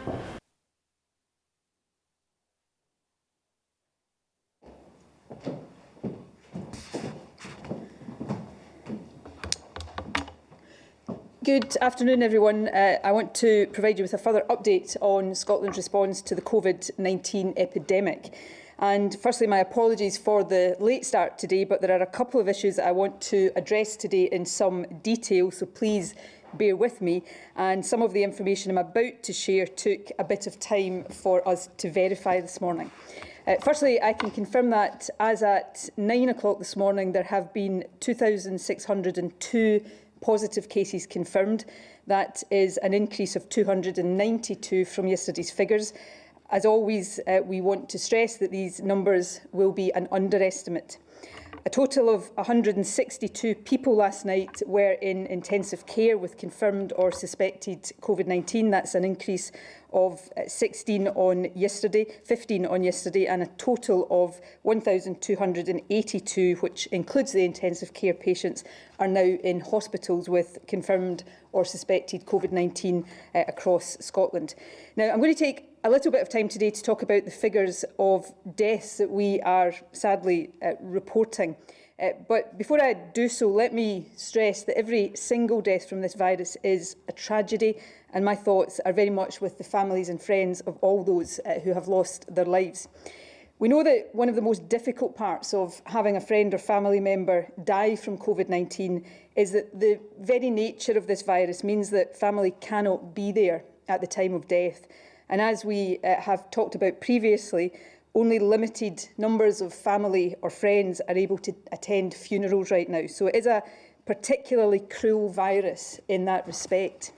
Good afternoon, everyone. I want to provide you with a further update on Scotland's response to the COVID-19 epidemic. And firstly, my apologies for the late start today, but there are a couple of issues that I want to address today in some detail, so please bear with me. And some of the information I'm about to share took a bit of time for us to verify this morning. Firstly, I can confirm that as at 9 o'clock this morning, there have been 2,602 positive cases confirmed. That is an increase of 292 from yesterday's figures. As always, we want to stress that these numbers will be an underestimate. A total of 162 people last night were in intensive care with confirmed or suspected COVID-19. That's an increase of 15 on yesterday, and a total of 1,282, which includes the intensive care patients, are now in hospitals with confirmed or suspected COVID-19 across Scotland. Now, I'm going to take a little bit of time today to talk about the figures of deaths that we are sadly reporting. But before I do so, let me stress that every single death from this virus is a tragedy, and my thoughts are very much with the families and friends of all those who have lost their lives. We know that one of the most difficult parts of having a friend or family member die from COVID-19 is that the very nature of this virus means that family cannot be there at the time of death. And as we have talked about previously, only limited numbers of family or friends are able to attend funerals right now. So it is a particularly cruel virus in that respect.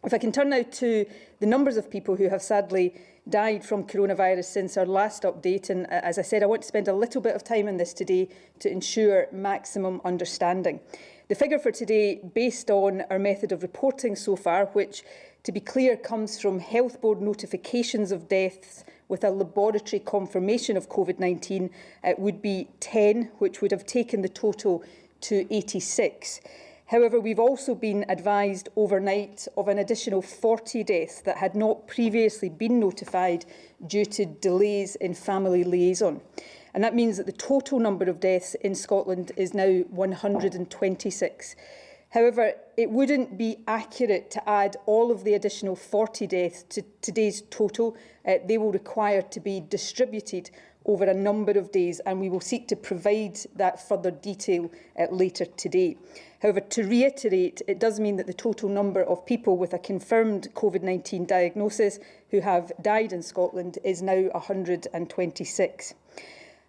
If I can turn now to the numbers of people who have sadly died from coronavirus since our last update, and as I said, I want to spend a little bit of time on this today to ensure maximum understanding. The figure for today, based on our method of reporting so far, which, to be clear, comes from Health Board notifications of deaths with a laboratory confirmation of COVID-19, would be 10, which would have taken the total to 86. However, we've also been advised overnight of an additional 40 deaths that had not previously been notified due to delays in family liaison. And that means that the total number of deaths in Scotland is now 126. However, it wouldn't be accurate to add all of the additional 40 deaths to today's total. They will require to be distributed over a number of days, and we will seek to provide that further detail later today. However, to reiterate, it does mean that the total number of people with a confirmed COVID-19 diagnosis who have died in Scotland is now 126.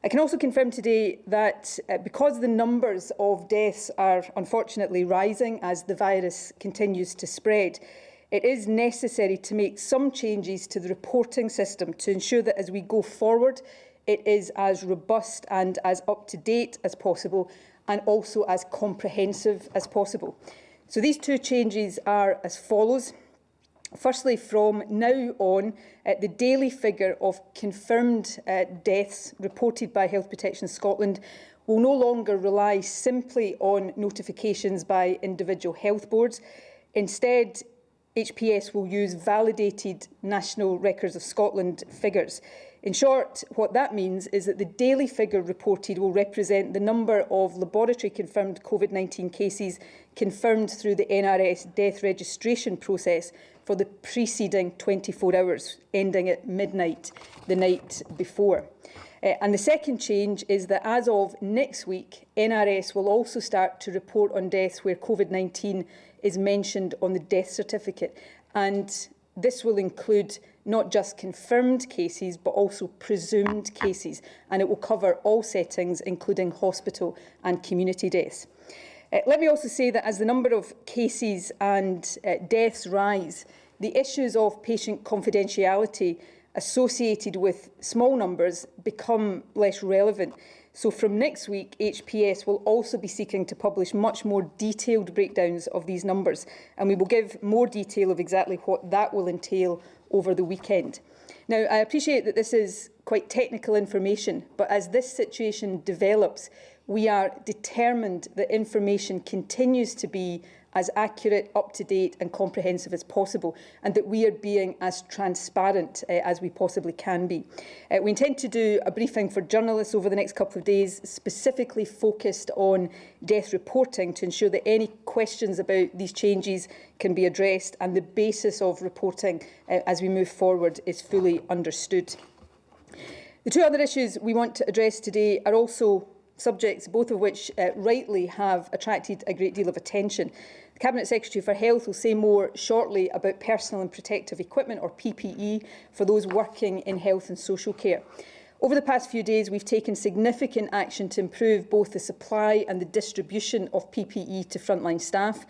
I can also confirm today that because the numbers of deaths are unfortunately rising as the virus continues to spread, it is necessary to make some changes to the reporting system to ensure that as we go forward, it is as robust and as up-to-date as possible, and also as comprehensive as possible. So these two changes are as follows. Firstly, from now on, the daily figure of confirmed deaths reported by Health Protection Scotland will no longer rely simply on notifications by individual health boards. Instead, HPS will use validated National Records of Scotland figures. In short, what that means is that the daily figure reported will represent the number of laboratory-confirmed COVID-19 cases confirmed through the NRS death registration process for the preceding 24 hours, ending at midnight the night before. And the second change is that as of next week, NRS will also start to report on deaths where COVID-19 is mentioned on the death certificate. And this will include not just confirmed cases, but also presumed cases. And it will cover all settings, including hospital and community deaths. Let me also say that as the number of cases and deaths rise, the issues of patient confidentiality associated with small numbers become less relevant. So from next week, HPS will also be seeking to publish much more detailed breakdowns of these numbers, and we will give more detail of exactly what that will entail over the weekend. Now, I appreciate that this is quite technical information, but as this situation develops, we are determined that information continues to be as accurate, up-to-date and comprehensive as possible, and that we are being as transparent as we possibly can be. We intend to do a briefing for journalists over the next couple of days, specifically focused on death reporting, to ensure that any questions about these changes can be addressed and the basis of reporting as we move forward is fully understood. The two other issues we want to address today are also subjects, both of which rightly have attracted a great deal of attention. The Cabinet Secretary for Health will say more shortly about personal and protective equipment, or PPE, for those working in health and social care. Over the past few days, we've taken significant action to improve both the supply and the distribution of PPE to frontline staff.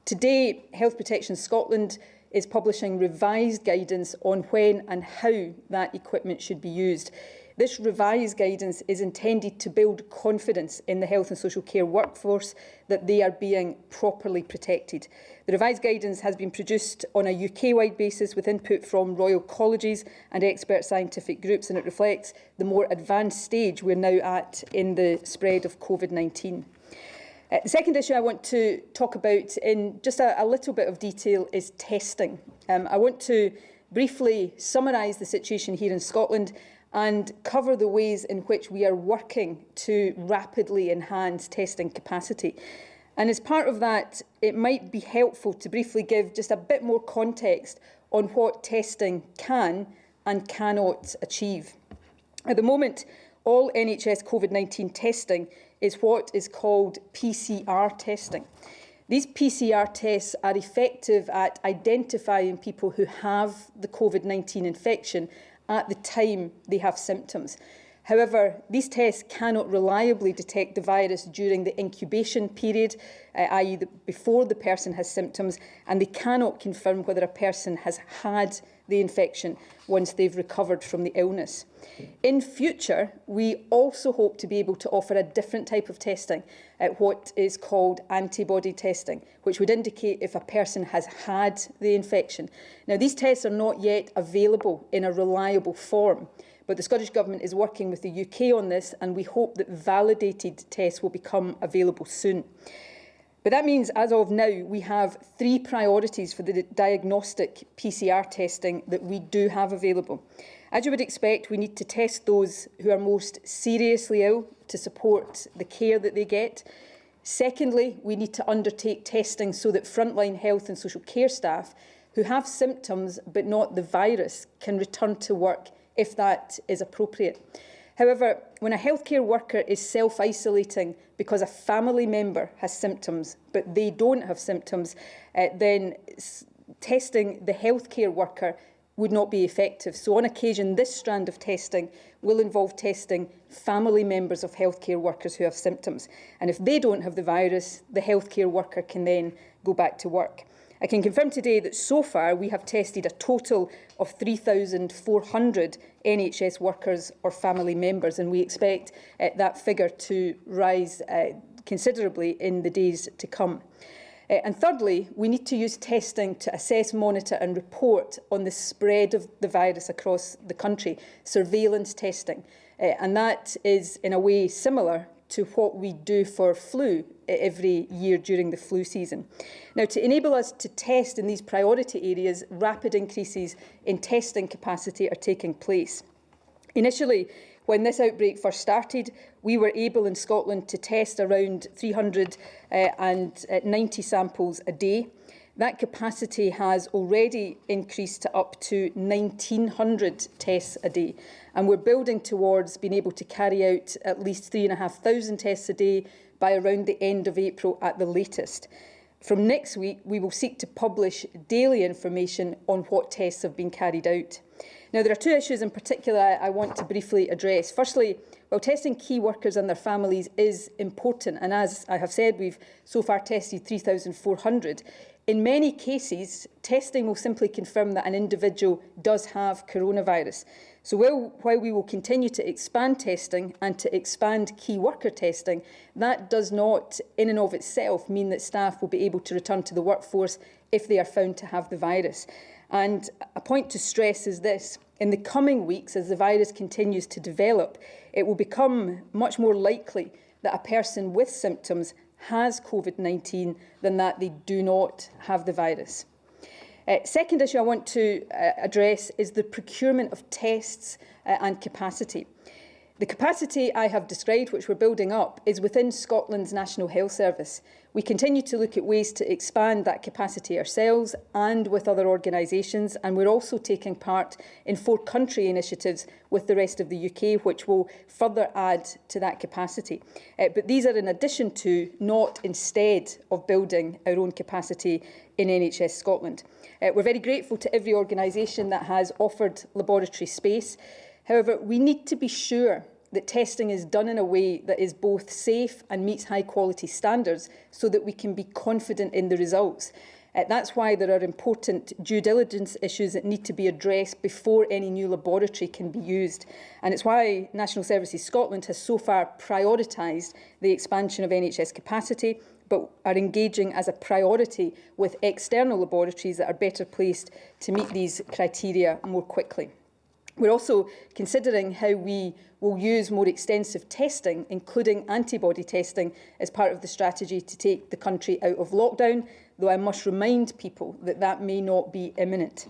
Today, Health Protection Scotland is publishing revised guidance on when and how that equipment should be used. This revised guidance is intended to build confidence in the health and social care workforce that they are being properly protected. The revised guidance has been produced on a UK-wide basis with input from Royal Colleges and expert scientific groups, and it reflects the more advanced stage we're now at in the spread of COVID-19. The second issue I want to talk about in just a little bit of detail is testing. I want to briefly summarise the situation here in Scotland and cover the ways in which we are working to rapidly enhance testing capacity. And as part of that, it might be helpful to briefly give just a bit more context on what testing can and cannot achieve. At the moment, all NHS COVID-19 testing is what is called PCR testing. These PCR tests are effective at identifying people who have the COVID-19 infection at the time they have symptoms. However, these tests cannot reliably detect the virus during the incubation period, i.e. before the person has symptoms, and they cannot confirm whether a person has had the infection once they've recovered from the illness. In future, we also hope to be able to offer a different type of testing, what is called antibody testing, which would indicate if a person has had the infection. Now, these tests are not yet available in a reliable form, but the Scottish Government is working with the UK on this, and we hope that validated tests will become available soon. But that means, as of now, we have three priorities for the diagnostic PCR testing that we do have available. As you would expect, we need to test those who are most seriously ill to support the care that they get. Secondly, we need to undertake testing so that frontline health and social care staff who have symptoms but not the virus can return to work if that is appropriate. However, when a healthcare worker is self-isolating because a family member has symptoms but they don't have symptoms, then testing the healthcare worker would not be effective. So on occasion, this strand of testing will involve testing family members of healthcare workers who have symptoms. And if they don't have the virus, the healthcare worker can then go back to work. I can confirm today that so far we have tested a total of 3,400 NHS workers or family members, and we expect that figure to rise considerably in the days to come. And thirdly, we need to use testing to assess, monitor and report on the spread of the virus across the country, surveillance testing. And that is in a way similar to what we do for flu every year during the flu season. Now, to enable us to test in these priority areas, rapid increases in testing capacity are taking place. Initially, when this outbreak first started, we were able in Scotland to test around 390 samples a day. That capacity has already increased to up to 1,900 tests a day. And we're building towards being able to carry out at least 3,500 tests a day by around the end of April at the latest. From next week, we will seek to publish daily information on what tests have been carried out. Now, there are two issues in particular I want to briefly address. Firstly, while testing key workers and their families is important, and as I have said, we've so far tested 3,400, in many cases, testing will simply confirm that an individual does have coronavirus. So while we will continue to expand testing and to expand key worker testing, that does not, in and of itself, mean that staff will be able to return to the workforce if they are found to have the virus. And a point to stress is this: in the coming weeks, as the virus continues to develop, it will become much more likely that a person with symptoms has COVID-19 than that they do not have the virus. Second issue I want to address is the procurement of tests and capacity. The capacity I have described, which we're building up, is within Scotland's National Health Service. We continue to look at ways to expand that capacity ourselves and with other organisations, and we're also taking part in 4 country initiatives with the rest of the UK, which will further add to that capacity. But these are in addition to, not instead of building our own capacity in NHS Scotland. We're very grateful to every organisation that has offered laboratory space. However, we need to be sure that testing is done in a way that is both safe and meets high quality standards so that we can be confident in the results. That's why there are important due diligence issues that need to be addressed before any new laboratory can be used. And it's why National Services Scotland has so far prioritised the expansion of NHS capacity, but are engaging as a priority with external laboratories that are better placed to meet these criteria more quickly. We're also considering how we will use more extensive testing, including antibody testing, as part of the strategy to take the country out of lockdown, though I must remind people that that may not be imminent.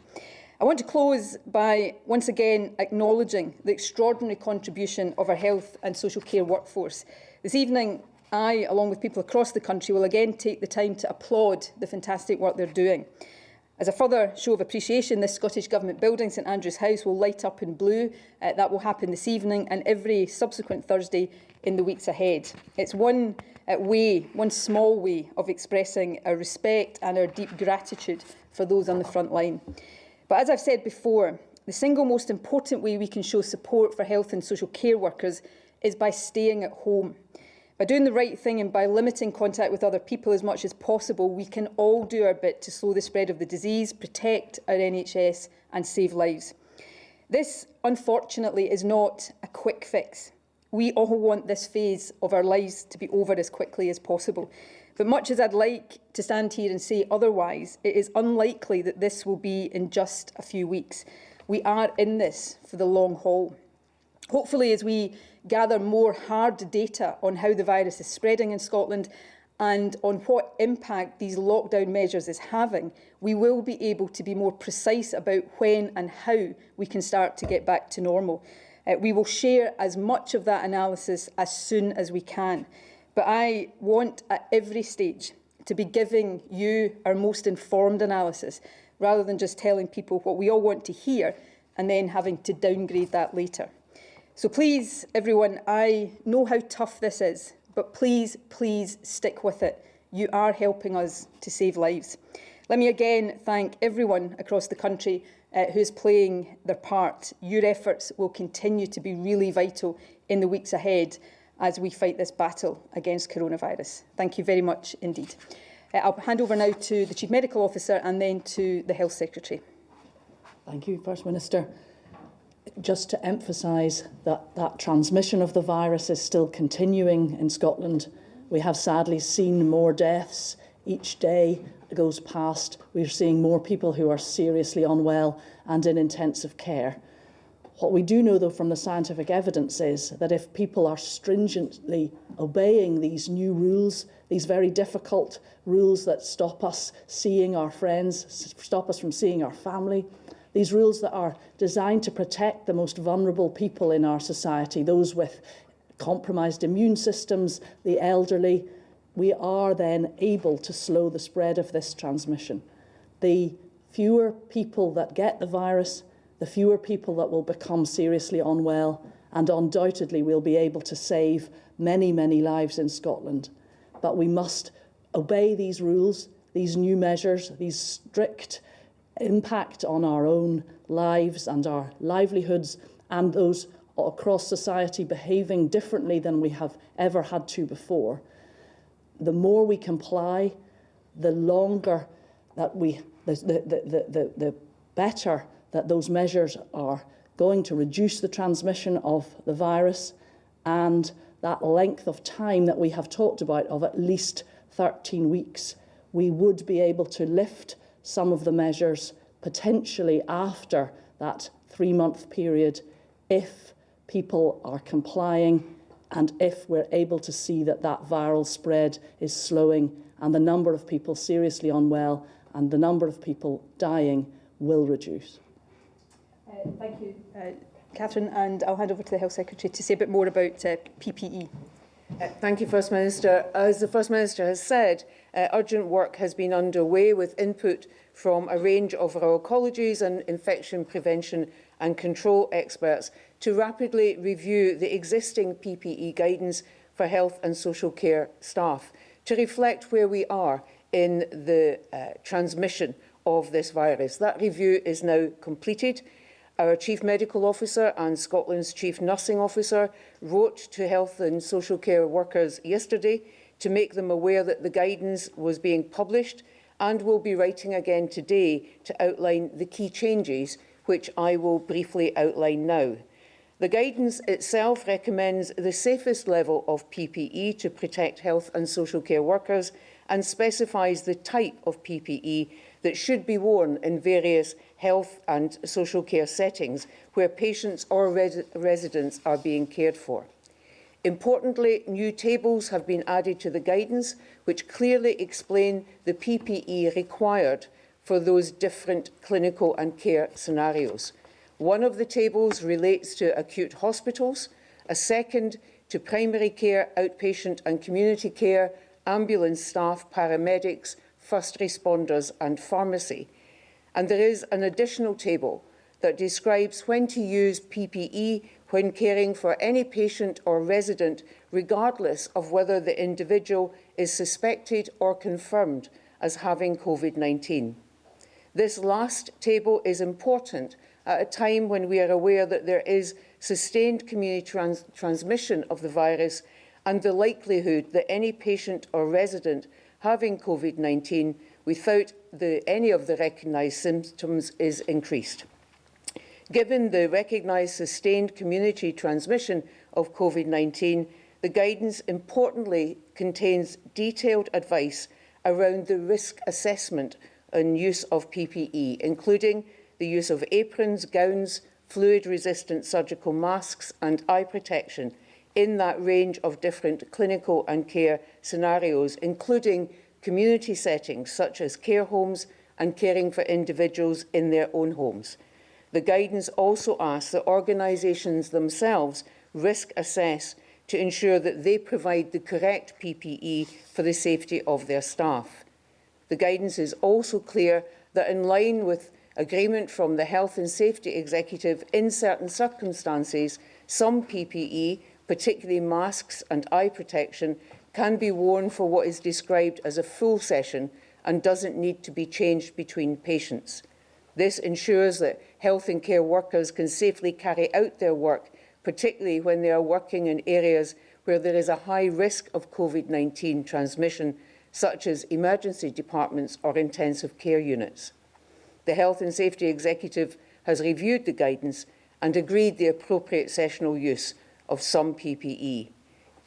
I want to close by once again acknowledging the extraordinary contribution of our health and social care workforce. This evening, I, along with people across the country, will again take the time to applaud the fantastic work they're doing. As a further show of appreciation, this Scottish Government building, St Andrew's House, will light up in blue. That will happen this evening and every subsequent Thursday in the weeks ahead. It's one small way of expressing our respect and our deep gratitude for those on the front line. But as I've said before, the single most important way we can show support for health and social care workers is by staying at home. By doing the right thing and by limiting contact with other people as much as possible, we can all do our bit to slow the spread of the disease, protect our NHS and save lives. This, unfortunately, is not a quick fix. We all want this phase of our lives to be over as quickly as possible. But much as I'd like to stand here and say otherwise, it is unlikely that this will be in just a few weeks. We are in this for the long haul. Hopefully, as we gather more hard data on how the virus is spreading in Scotland and on what impact these lockdown measures is having, we will be able to be more precise about when and how we can start to get back to normal. We will share as much of that analysis as soon as we can. But I want at every stage to be giving you our most informed analysis, rather than just telling people what we all want to hear and then having to downgrade that later. So please, everyone, I know how tough this is, but please, please stick with it. You are helping us to save lives. Let me again thank everyone across the country who is playing their part. Your efforts will continue to be really vital in the weeks ahead as we fight this battle against coronavirus. Thank you very much indeed. I'll hand over now to the Chief Medical Officer and then to the Health Secretary. Thank you, First Minister. Just to emphasise that transmission of the virus is still continuing in Scotland. We have sadly seen more deaths each day goes past. We're seeing more people who are seriously unwell and in intensive care. What we do know, though, from the scientific evidence is that if people are stringently obeying these new rules, these very difficult rules that stop us seeing our friends, stop us from seeing our family, these rules that are designed to protect the most vulnerable people in our society, those with compromised immune systems, the elderly, we are then able to slow the spread of this transmission. The fewer people that get the virus, the fewer people that will become seriously unwell, and undoubtedly we'll be able to save many, many lives in Scotland. But we must obey these rules, these new measures, these strict impact on our own lives and our livelihoods, and those across society behaving differently than we have ever had to before. The more we comply, the longer that the better that those measures are going to reduce the transmission of the virus, and that length of time that we have talked about of at least 13 weeks, we would be able to lift some of the measures potentially after that 3-month period if people are complying And if we're able to see that that viral spread is slowing and the number of people seriously unwell and the number of people dying will reduce. Thank you, Catherine, and I'll hand over to the Health Secretary to say a bit more about PPE. Thank you, First Minister. As the First Minister has said, urgent work has been underway with input from a range of Royal Colleges and infection prevention and control experts to rapidly review the existing PPE guidance for health and social care staff to reflect where we are in the transmission of this virus. That review is now completed. Our Chief Medical Officer and Scotland's Chief Nursing Officer wrote to health and social care workers yesterday to make them aware that the guidance was being published, and will be writing again today to outline the key changes, which I will briefly outline now. The guidance itself recommends the safest level of PPE to protect health and social care workers and specifies the type of PPE that should be worn in various health and social care settings where patients or residents are being cared for. Importantly, new tables have been added to the guidance which clearly explain the PPE required for those different clinical and care scenarios. One of the tables relates to acute hospitals, a second to primary care, outpatient and community care, ambulance staff, paramedics, first responders and pharmacy. And there is an additional table that describes when to use PPE when caring for any patient or resident, regardless of whether the individual is suspected or confirmed as having COVID-19. This last table is important at a time when we are aware that there is sustained community transmission of the virus and the likelihood that any patient or resident having COVID-19 without any of the recognised symptoms is increased. Given the recognised sustained community transmission of COVID-19, the guidance importantly contains detailed advice around the risk assessment and use of PPE, including the use of aprons, gowns, fluid-resistant surgical masks and eye protection in that range of different clinical and care scenarios, including community settings such as care homes and caring for individuals in their own homes. The guidance also asks that organisations themselves risk assess to ensure that they provide the correct PPE for the safety of their staff. The guidance is also clear that, in line with agreement from the Health and Safety Executive, in certain circumstances, some PPE, particularly masks and eye protection, can be worn for what is described as a full session and doesn't need to be changed between patients. This ensures that health and care workers can safely carry out their work, particularly when they are working in areas where there is a high risk of COVID-19 transmission, such as emergency departments or intensive care units. The Health and Safety Executive has reviewed the guidance and agreed the appropriate sessional use of some PPE.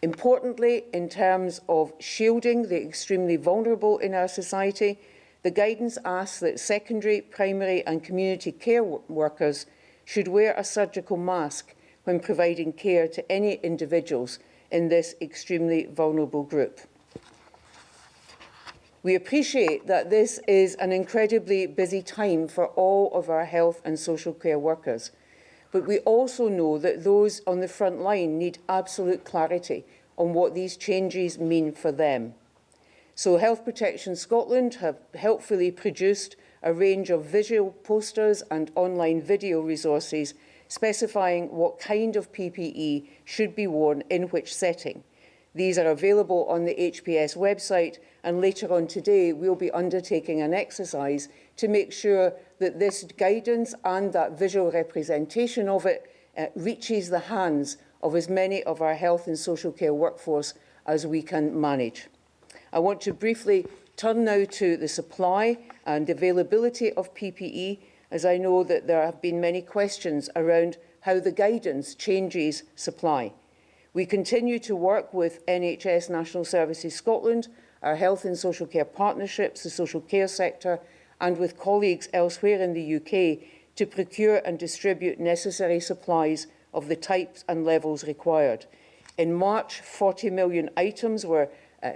Importantly, in terms of shielding the extremely vulnerable in our society, the guidance asks that secondary, primary and community care workers should wear a surgical mask when providing care to any individuals in this extremely vulnerable group. We appreciate that this is an incredibly busy time for all of our health and social care workers, but we also know that those on the front line need absolute clarity on what these changes mean for them. So Health Protection Scotland have helpfully produced a range of visual posters and online video resources specifying what kind of PPE should be worn in which setting. These are available on the HPS website, and later on today we'll be undertaking an exercise to make sure that this guidance and that visual representation of it reaches the hands of as many of our health and social care workforce as we can manage. I want to briefly turn now to the supply and availability of PPE, as I know that there have been many questions around how the guidance changes supply. We continue to work with NHS National Services Scotland, our health and social care partnerships, the social care sector, and with colleagues elsewhere in the UK to procure and distribute necessary supplies of the types and levels required. In March, 40 million items were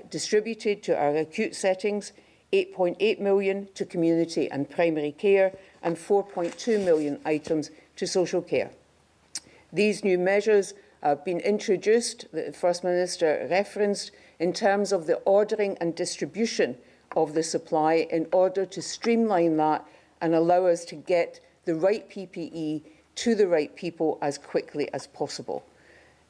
distributed to our acute settings, 8.8 million to community and primary care, and 4.2 million items to social care. These new measures have been introduced, the First Minister referenced, in terms of the ordering and distribution of the supply in order to streamline that and allow us to get the right PPE to the right people as quickly as possible.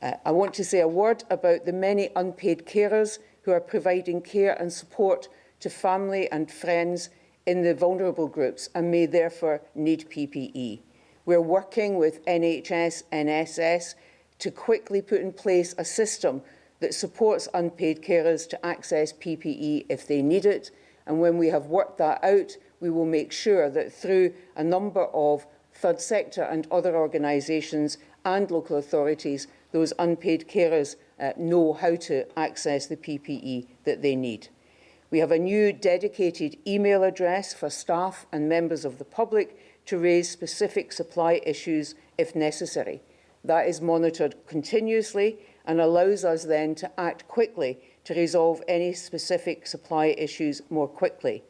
I want to say a word about the many unpaid carers who are providing care and support to family and friends in the vulnerable groups and may therefore need PPE. We're working with NHS and NSS to quickly put in place a system that supports unpaid carers to access PPE if they need it. And when we have worked that out, we will make sure that through a number of third sector and other organisations and local authorities, those unpaid carers know how to access the PPE that they need. We have a new dedicated email address for staff and members of the public to raise specific supply issues if necessary. That is monitored continuously and allows us then to act quickly to resolve any specific supply issues more quickly.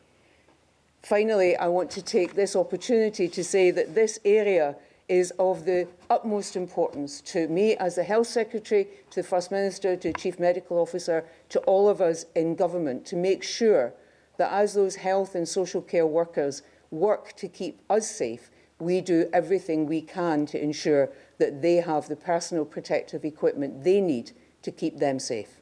Finally, I want to take this opportunity to say that this area is of the utmost importance to me as the Health Secretary, to the First Minister, to the Chief Medical Officer, to all of us in government, to make sure that as those health and social care workers work to keep us safe, we do everything we can to ensure that they have the personal protective equipment they need to keep them safe.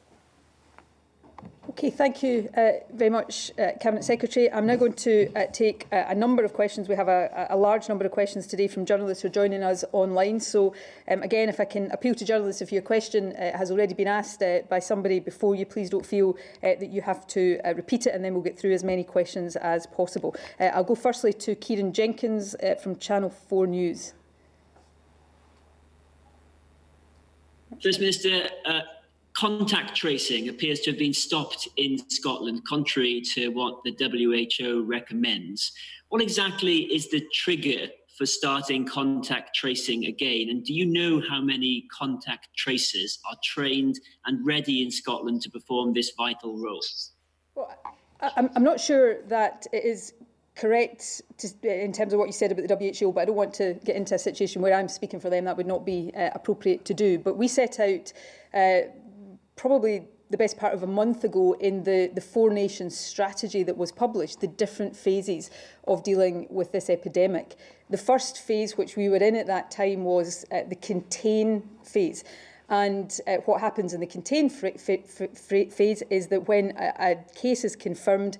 Okay, thank you very much, Cabinet Secretary. I'm now going to take a number of questions. We have a large number of questions today from journalists who are joining us online. So, again, if I can appeal to journalists, if your question has already been asked by somebody before you, please don't feel that you have to repeat it, and then we'll get through as many questions as possible. I'll go firstly to Kieran Jenkins from Channel 4 News. First Minister, contact tracing appears to have been stopped in Scotland, contrary to what the WHO recommends. What exactly is the trigger for starting contact tracing again? And do you know how many contact tracers are trained and ready in Scotland to perform this vital role? Well, I'm not sure that it is correct in terms of what you said about the WHO, but I don't want to get into a situation where I'm speaking for them. That would not be appropriate to do. But we set out probably the best part of a month ago in the Four Nations strategy that was published, the different phases of dealing with this epidemic. The first phase, which we were in at that time, was the contain phase. And what happens in the contain phase is that when a case is confirmed,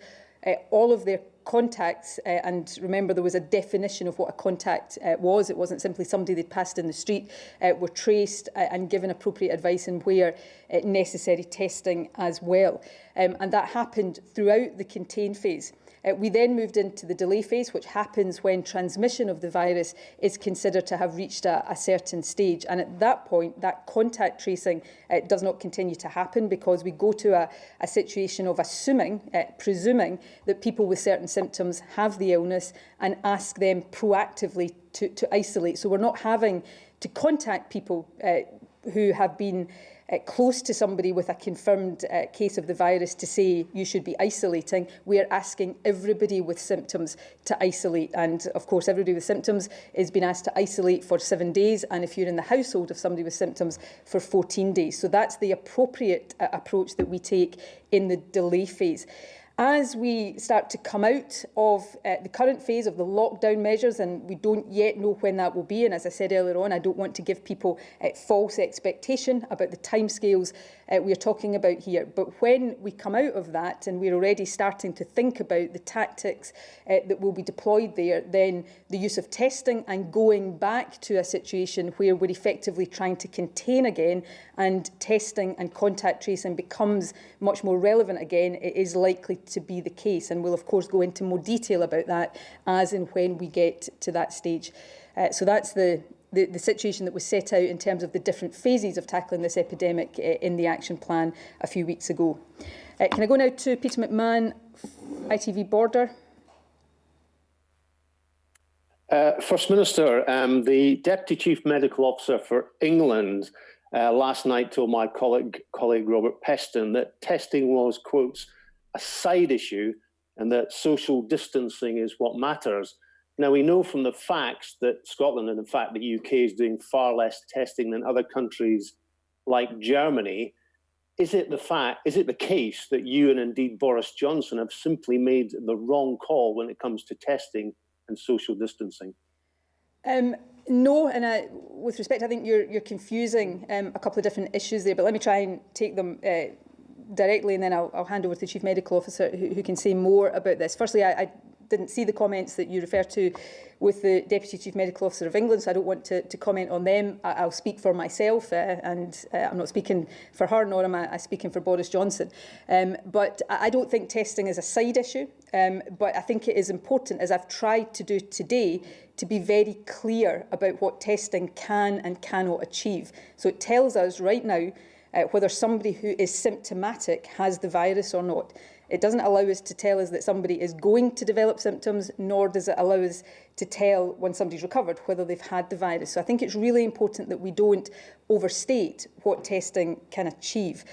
all of their contacts, and remember there was a definition of what a contact was, it wasn't simply somebody they'd passed in the street, were traced and given appropriate advice and where necessary testing as well. And that happened throughout the contain phase. We then moved into the delay phase, which happens when transmission of the virus is considered to have reached a certain stage. And at that point, that contact tracing does not continue to happen, because we go to a situation of presuming that people with certain symptoms have the illness and ask them proactively to isolate. So we're not having to contact people who have been close to somebody with a confirmed case of the virus to say you should be isolating. We are asking everybody with symptoms to isolate. And of course, everybody with symptoms is being asked to isolate for 7 days. And if you're in the household of somebody with symptoms, for 14 days. So that's the appropriate approach that we take in the delay phase. As we start to come out of the current phase of the lockdown measures, and we don't yet know when that will be, and as I said earlier on, I don't want to give people false expectation about the timescales we are talking about here. But when we come out of that, and we're already starting to think about the tactics that will be deployed there, then the use of testing and going back to a situation where we're effectively trying to contain again, and testing and contact tracing becomes much more relevant again, it is likely to be the case. And we'll, of course, go into more detail about that as and when we get to that stage. So that's the situation that was set out in terms of the different phases of tackling this epidemic in the action plan a few weeks ago. Can I go now to Peter McMahon, ITV Border? First Minister, the Deputy Chief Medical Officer for England last night told my colleague Robert Peston that testing was, quotes, a side issue and that social distancing is what matters. Now, we know from the facts that Scotland, and in fact the UK, is doing far less testing than other countries like Germany. Is it the case that you and indeed Boris Johnson have simply made the wrong call when it comes to testing and social distancing? No, and with respect, I think you're confusing a couple of different issues there, but let me try and take them directly, and then I'll hand over to the Chief Medical Officer who can say more about this. Firstly, I didn't see the comments that you refer to with the Deputy Chief Medical Officer of England, so I don't want to comment on them. I'll speak for myself, and I'm not speaking for her, nor am I speaking for Boris Johnson. But I don't think testing is a side issue, but I think it is important, as I've tried to do today, to be very clear about what testing can and cannot achieve. So it tells us right now whether somebody who is symptomatic has the virus or not. It doesn't allow us to tell us that somebody is going to develop symptoms, nor does it allow us to tell when somebody's recovered whether they've had the virus. So I think it's really important that we don't overstate what testing can achieve.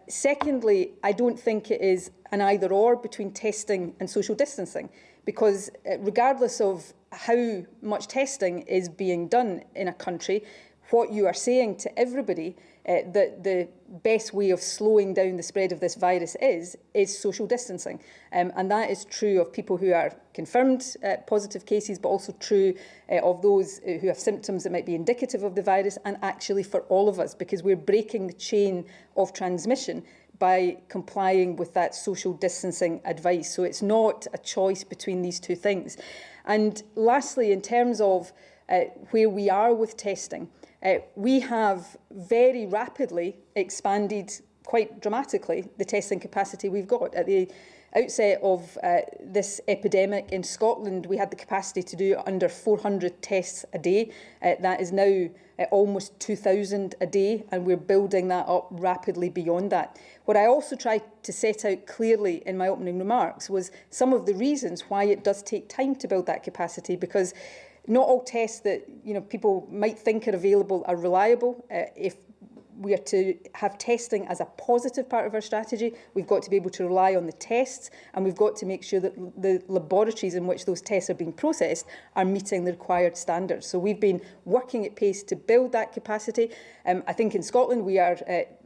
Secondly, I don't think it is an either or between testing and social distancing, because regardless of how much testing is being done in a country, what you are saying to everybody that the best way of slowing down the spread of this virus is social distancing. And that is true of people who are confirmed positive cases, but also true of those who have symptoms that might be indicative of the virus, and actually for all of us, because we're breaking the chain of transmission by complying with that social distancing advice. So it's not a choice between these two things. And lastly, in terms of where we are with testing, we have very rapidly expanded, quite dramatically, the testing capacity we've got. At the outset of this epidemic in Scotland, we had the capacity to do under 400 tests a day. That is now almost 2,000 a day, and we're building that up rapidly beyond that. What I also tried to set out clearly in my opening remarks was some of the reasons why it does take time to build that capacity, because not all tests that people might think are available are reliable. If we are to have testing as a positive part of our strategy, we've got to be able to rely on the tests, and we've got to make sure that the laboratories in which those tests are being processed are meeting the required standards. So we've been working at pace to build that capacity. I think in Scotland we are,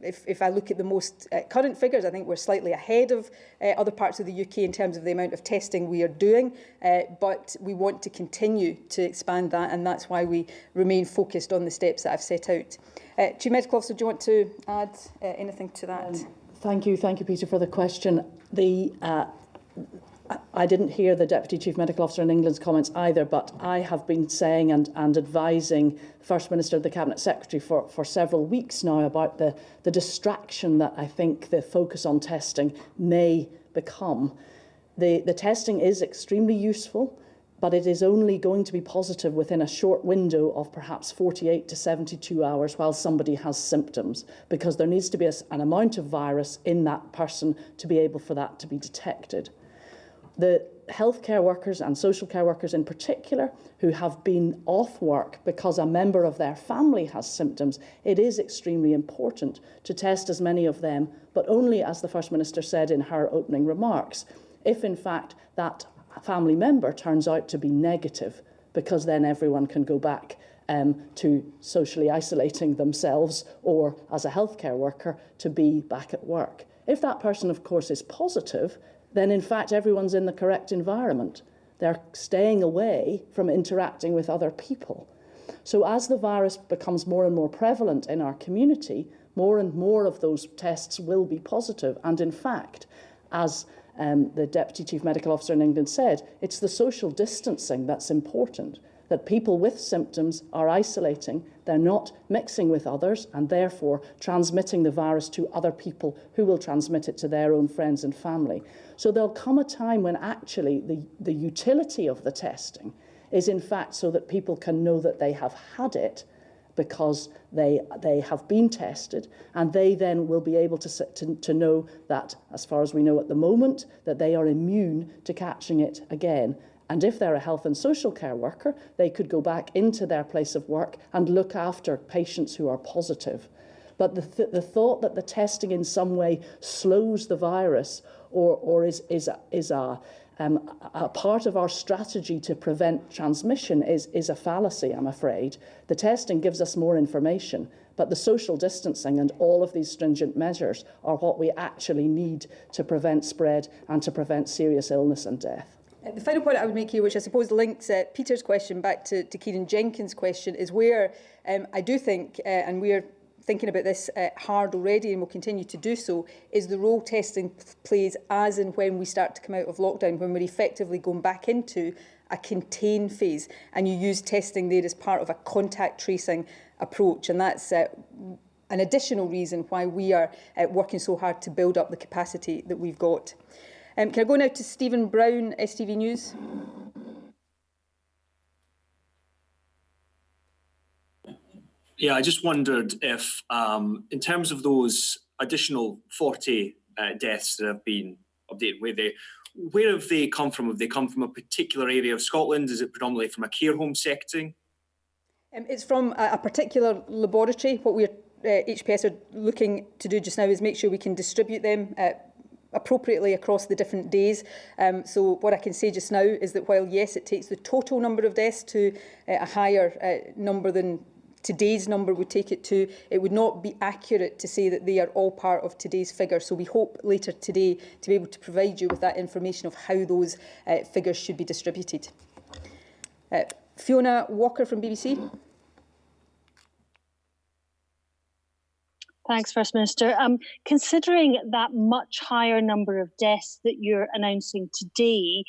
if I look at the most current figures, I think we're slightly ahead of other parts of the UK in terms of the amount of testing we are doing, but we want to continue to expand that, and that's why we remain focused on the steps that I've set out. Chief Medical Officer, do you want to add anything to that? Thank you, Peter, for the question. I didn't hear the Deputy Chief Medical Officer in England's comments either, but I have been saying and advising the First Minister and the Cabinet Secretary for several weeks now about the distraction that I think the focus on testing may become. The testing is extremely useful, but it is only going to be positive within a short window of perhaps 48 to 72 hours while somebody has symptoms, because there needs to be an amount of virus in that person to be able for that to be detected. The healthcare workers and social care workers in particular who have been off work because a member of their family has symptoms, it is extremely important to test as many of them, but only, as the First Minister said in her opening remarks, if in fact that family member turns out to be negative, because then everyone can go back to socially isolating themselves, or as a healthcare worker to be back at work. If that person, of course, is positive, then in fact everyone's in the correct environment. They're staying away from interacting with other people. So as the virus becomes more and more prevalent in our community, more and more of those tests will be positive. And in fact, as the Deputy Chief Medical Officer in England said, it's the social distancing that's important, that people with symptoms are isolating, they're not mixing with others, and therefore transmitting the virus to other people who will transmit it to their own friends and family. So there'll come a time when actually the utility of the testing is in fact so that people can know that they have had it because they have been tested, and they then will be able to know that, as far as we know at the moment, that they are immune to catching it again. And if they're a health and social care worker, they could go back into their place of work and look after patients who are positive. But the thought that the testing in some way slows the virus or is a part of our strategy to prevent transmission is a fallacy, I'm afraid. The testing gives us more information, but the social distancing and all of these stringent measures are what we actually need to prevent spread and to prevent serious illness and death. The final point I would make here, which I suppose links Peter's question back to Kieran Jenkins' question, is where I do think, and we're thinking about this hard already and will continue to do so, is the role testing plays as and when we start to come out of lockdown, when we're effectively going back into a contain phase, and you use testing there as part of a contact tracing approach. And that's an additional reason why we are working so hard to build up the capacity that we've got. Can I go now to Stephen Brown, STV News? Yeah, I just wondered if, in terms of those additional 40 deaths that have been updated, where have they come from? Have they come from a particular area of Scotland? Is it predominantly from a care home setting? It's from a particular laboratory. What we're HPS are looking to do just now is make sure we can distribute them appropriately across the different days. So what I can say just now is that while, yes, it takes the total number of deaths to a higher number than today's number would take it to, it would not be accurate to say that they are all part of today's figure. So we hope later today to be able to provide you with that information of how those figures should be distributed. Fiona Walker from BBC. Thanks, First Minister. Considering that much higher number of deaths that you're announcing today,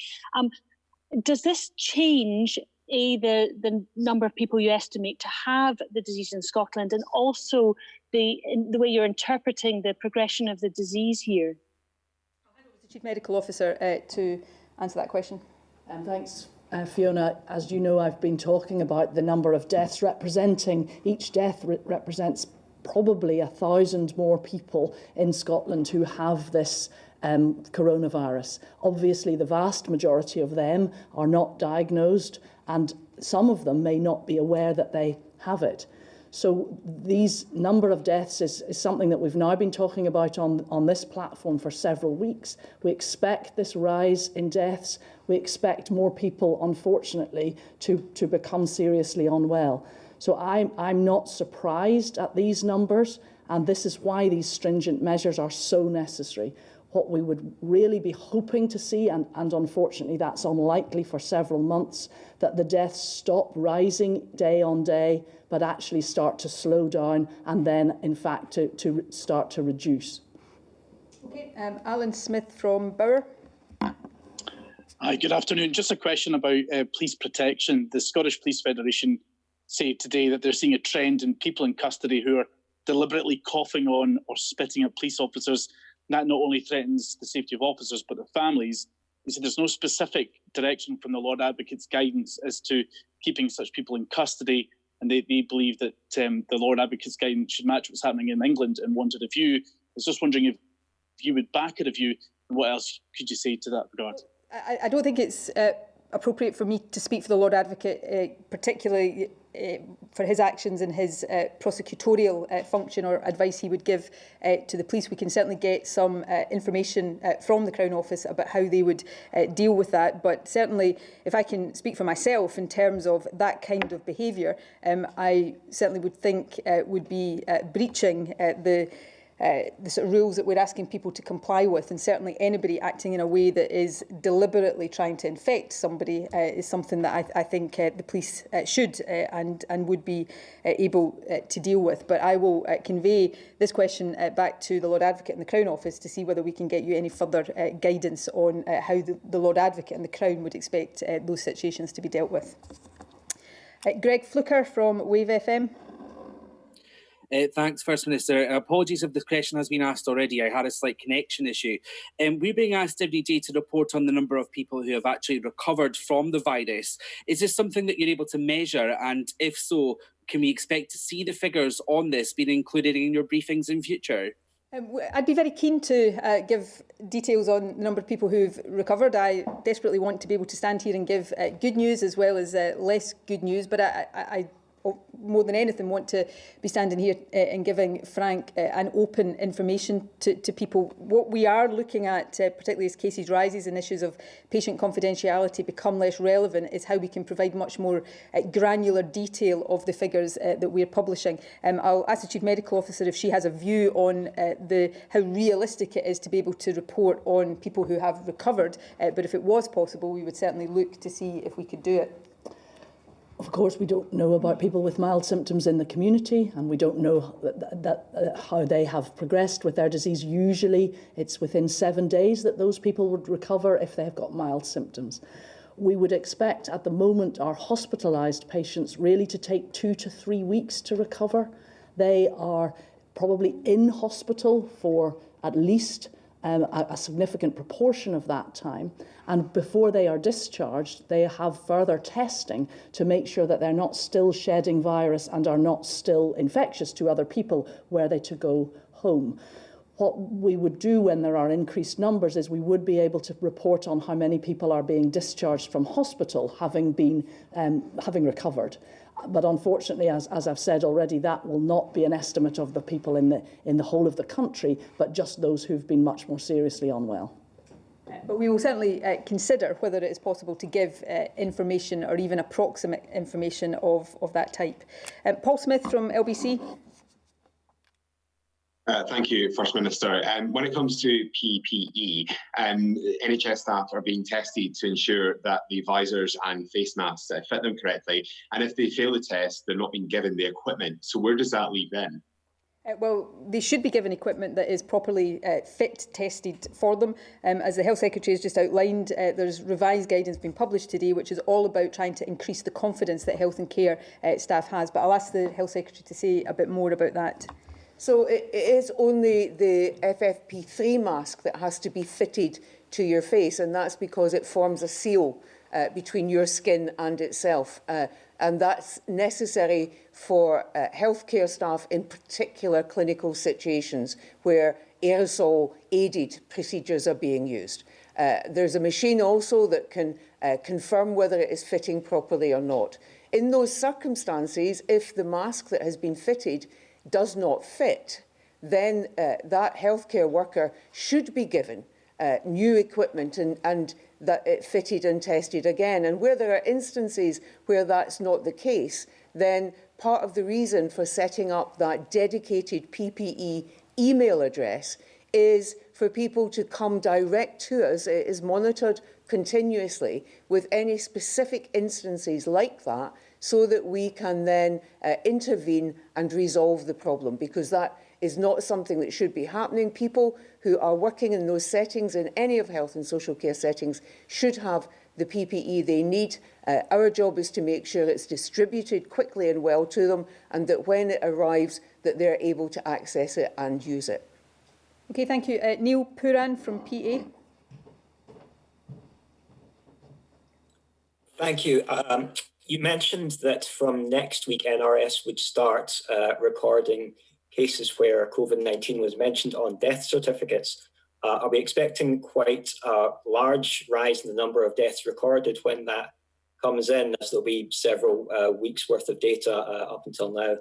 does this change the number of people you estimate to have the disease in Scotland, and also the way you're interpreting the progression of the disease here? I'll hand over to the Chief Medical Officer to answer that question. Thanks, Fiona. As you know, I've been talking about the number of deaths representing. Each death represents probably 1,000 more people in Scotland who have this coronavirus. Obviously, the vast majority of them are not diagnosed, and some of them may not be aware that they have it. So these number of deaths is something that we've now been talking about on this platform for several weeks. We expect this rise in deaths. We expect more people, unfortunately, to become seriously unwell. So I'm not surprised at these numbers, and this is why these stringent measures are so necessary. What we would really be hoping to see, and unfortunately that's unlikely for several months, that the deaths stop rising day on day, but actually start to slow down and then, in fact, to start to reduce. Okay, Alan Smith from Bauer. Hi, good afternoon. Just a question about police protection. The Scottish Police Federation say today that they're seeing a trend in people in custody who are deliberately coughing on or spitting at police officers. That not only threatens the safety of officers, but their families. They said there's no specific direction from the Lord Advocate's guidance as to keeping such people in custody, and they believe that the Lord Advocate's guidance should match what's happening in England, and wanted a view. I was just wondering if you would back a view, and what else could you say to that regard? I don't think it's appropriate for me to speak for the Lord Advocate, particularly for his actions and his prosecutorial function or advice he would give to the police. We can certainly get some information from the Crown Office about how they would deal with that. But certainly, if I can speak for myself in terms of that kind of behaviour, I certainly would think would be breaching the sort of rules that we're asking people to comply with, and certainly anybody acting in a way that is deliberately trying to infect somebody is something that I think the police should and would be able to deal with. But I will convey this question back to the Lord Advocate and the Crown Office to see whether we can get you any further guidance on how the Lord Advocate and the Crown would expect those situations to be dealt with. Greg Fluker from Wave FM. Thanks, First Minister. Apologies if this question has been asked already. I had a slight connection issue. We're being asked every day to report on the number of people who have actually recovered from the virus. Is this something that you're able to measure? And if so, can we expect to see the figures on this being included in your briefings in future? I'd be very keen to give details on the number of people who've recovered. I desperately want to be able to stand here and give good news as well as less good news, but I more than anything want to be standing here and giving frank and open information to people. What we are looking at, particularly as cases rises and issues of patient confidentiality become less relevant, is how we can provide much more granular detail of the figures that we're publishing. I'll ask the Chief Medical Officer if she has a view on how realistic it is to be able to report on people who have recovered, but if it was possible, we would certainly look to see if we could do it. Of course, we don't know about people with mild symptoms in the community, and we don't know how they have progressed with their disease. Usually, it's within 7 days that those people would recover if they have got mild symptoms. We would expect at the moment our hospitalised patients really to take 2 to 3 weeks to recover. They are probably in hospital for at least a significant proportion of that time, and before they are discharged they have further testing to make sure that they're not still shedding virus and are not still infectious to other people were they to go home. What we would do when there are increased numbers is we would be able to report on how many people are being discharged from hospital having recovered. But unfortunately, as I've said already, that will not be an estimate of the people in the whole of the country, but just those who've been much more seriously unwell. But we will certainly consider whether it is possible to give information or even approximate information of that type. Paul Smith from LBC. Thank you, First Minister. When it comes to PPE, NHS staff are being tested to ensure that the visors and face masks fit them correctly. And if they fail the test, they're not being given the equipment. So where does that leave them? Well, they should be given equipment that is properly fit tested for them. As the Health Secretary has just outlined, there's revised guidance being published today, which is all about trying to increase the confidence that health and care staff has. But I'll ask the Health Secretary to say a bit more about that. So it is only the FFP3 mask that has to be fitted to your face, and that's because it forms a seal between your skin and itself. And that's necessary for healthcare staff in particular clinical situations where aerosol-aided procedures are being used. There's a machine also that can confirm whether it is fitting properly or not. In those circumstances, if the mask that has been fitted does not fit, then that healthcare worker should be given new equipment and that it fitted and tested again. And where there are instances where that's not the case, then part of the reason for setting up that dedicated PPE email address is for people to come direct to us. It is monitored continuously with any specific instances like that, so that we can then intervene and resolve the problem, because that is not something that should be happening. People who are working in those settings, in any of health and social care settings, should have the PPE they need. Our job is to make sure it's distributed quickly and well to them, and that when it arrives, that they're able to access it and use it. Okay, thank you. Neil Puran from PA. Thank you. You mentioned that from next week, NRS would start recording cases where COVID-19 was mentioned on death certificates. Are we expecting quite a large rise in the number of deaths recorded when that comes in, as there'll be several weeks' worth of data up until now?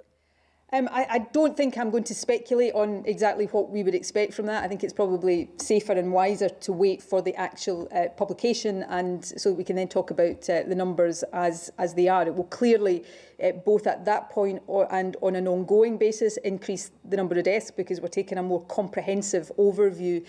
I don't think I'm going to speculate on exactly what we would expect from that. I think it's probably safer and wiser to wait for the actual publication, and so that we can then talk about the numbers as they are. It will clearly, both at that point and on an ongoing basis, increase the number of deaths, because we're taking a more comprehensive overview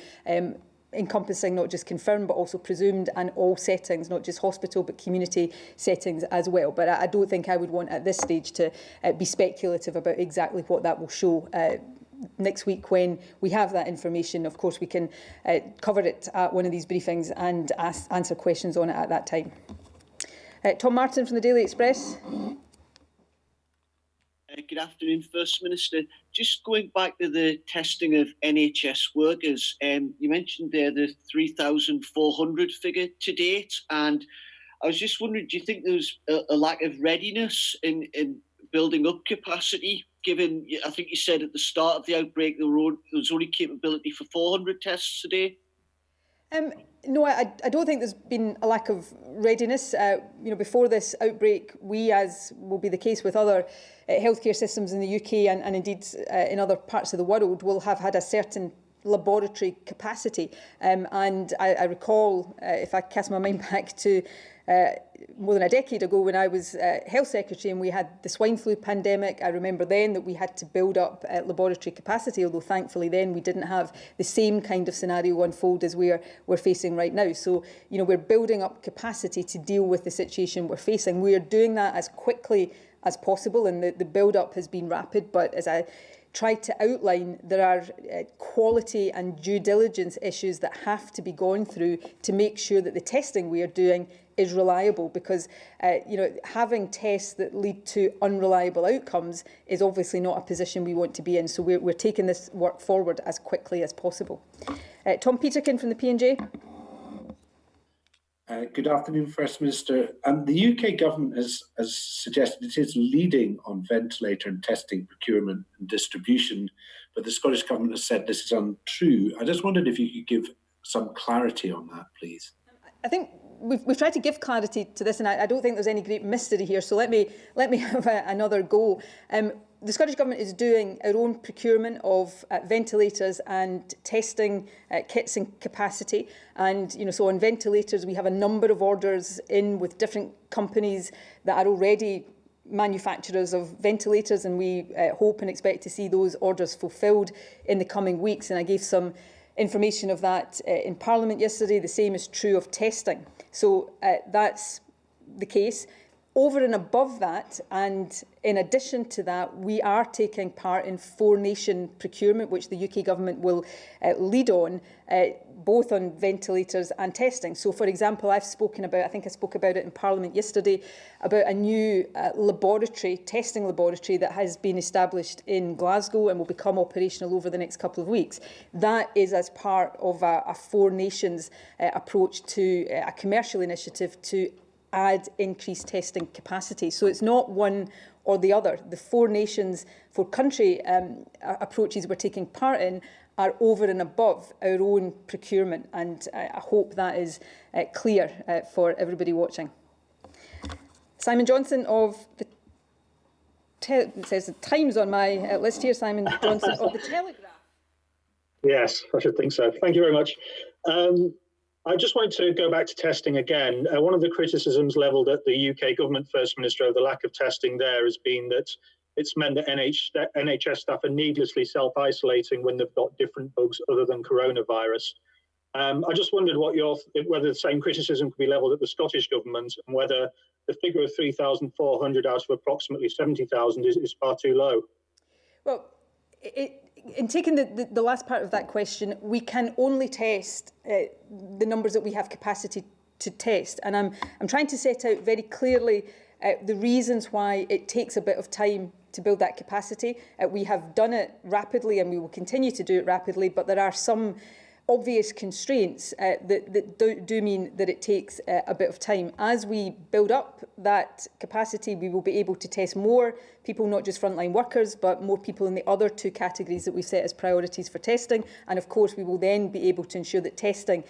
encompassing not just confirmed but also presumed, and all settings, not just hospital but community settings as well. But I don't think I would want at this stage to be speculative about exactly what that will show. Next week, when we have that information, of course we can cover it at one of these briefings and answer questions on it at that time. Tom Martin from the Daily Express. Good afternoon, First Minister. Just going back to the testing of NHS workers, you mentioned there the 3,400 figure to date, and I was just wondering, do you think there's a lack of readiness in building up capacity given, I think you said at the start of the outbreak there was only capability for 400 tests a day? No, I don't think there's been a lack of readiness. Before this outbreak, we, as will be the case with other healthcare systems in the UK and indeed in other parts of the world, will have had a certain laboratory capacity. And I recall, if I cast my mind back to more than a decade ago when I was Health Secretary and we had the swine flu pandemic, I remember then that we had to build up laboratory capacity, although thankfully then we didn't have the same kind of scenario unfold as we're facing right now. So, we're building up capacity to deal with the situation we're facing. We are doing that as quickly as possible, and the build-up has been rapid, but as I tried to outline, there are quality and due diligence issues that have to be gone through to make sure that the testing we are doing is reliable, because having tests that lead to unreliable outcomes is obviously not a position we want to be in. So we're taking this work forward as quickly as possible. Tom Peterkin from the P&J. Good afternoon, First Minister. The UK government has suggested it is leading on ventilator and testing procurement and distribution, but the Scottish Government has said this is untrue. I just wondered if you could give some clarity on that, please. I think we've tried to give clarity to this, and I don't think there's any great mystery here. So let me have another go. The Scottish Government is doing our own procurement of ventilators and testing kits and capacity. And so on ventilators, we have a number of orders in with different companies that are already manufacturers of ventilators, and we hope and expect to see those orders fulfilled in the coming weeks. And I gave some information of that in Parliament yesterday. The same is true of testing. So that's the case. Over and above that, and in addition to that, we are taking part in four-nation procurement, which the UK government will lead on, both on ventilators and testing. So, for example, I spoke about it in Parliament yesterday, about a new testing laboratory that has been established in Glasgow and will become operational over the next couple of weeks. That is as part of a four-nations approach to a commercial initiative to add increased testing capacity. So it's not one or the other. The four country approaches we're taking part in are over and above our own procurement, and I hope that is clear for everybody watching. Simon Johnson of the it says the Times on my list here. Simon Johnson of the Telegraph. Yes, I should think so. Thank you very much. I just wanted to go back to testing again. One of the criticisms levelled at the UK government First Minister of the lack of testing there has been that it's meant that NHS staff are needlessly self-isolating when they've got different bugs other than coronavirus. I just wondered whether the same criticism could be levelled at the Scottish government, and whether the figure of 3,400 out of approximately 70,000 is far too low. Well, in taking the last part of that question, we can only test the numbers that we have capacity to test. And I'm trying to set out very clearly the reasons why it takes a bit of time to build that capacity. We have done it rapidly and we will continue to do it rapidly, but there are some obvious constraints that do mean that it takes a bit of time. As we build up that capacity, we will be able to test more people, not just frontline workers, but more people in the other two categories that we've set as priorities for testing. And of course, we will then be able to ensure that testing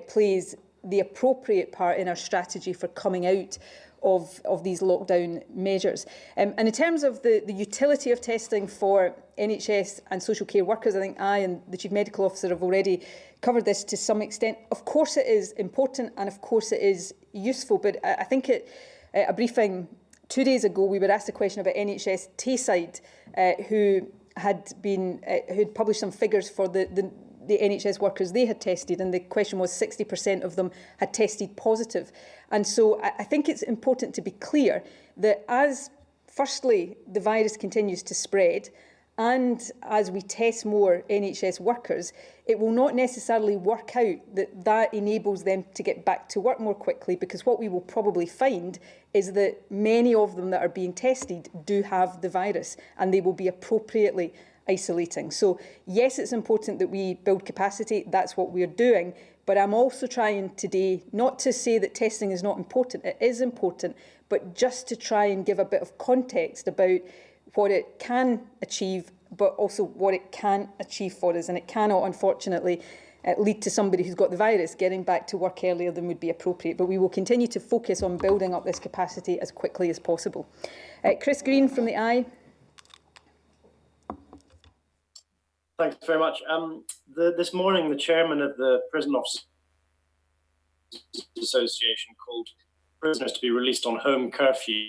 plays the appropriate part in our strategy for coming out of these lockdown measures. And in terms of the utility of testing for NHS and social care workers, I think I and the Chief Medical Officer have already covered this to some extent. Of course it is important and of course it is useful, but I think at a briefing 2 days ago we were asked a question about NHS Tayside, who had published some figures for the NHS workers they had tested, and the question was 60% of them had tested positive. And so I think it's important to be clear that as, firstly, the virus continues to spread, and as we test more NHS workers, it will not necessarily work out that enables them to get back to work more quickly, because what we will probably find is that many of them that are being tested do have the virus, and they will be appropriately isolating. So yes, it's important that we build capacity. That's what we're doing. But I'm also trying today not to say that testing is not important. It is important, but just to try and give a bit of context about what it can achieve, but also what it can't achieve for us. And it cannot, unfortunately, lead to somebody who's got the virus getting back to work earlier than would be appropriate. But we will continue to focus on building up this capacity as quickly as possible. Chris Green from the Eye. Thanks very much. This morning, the chairman of the Prison Officers Association called prisoners to be released on home curfew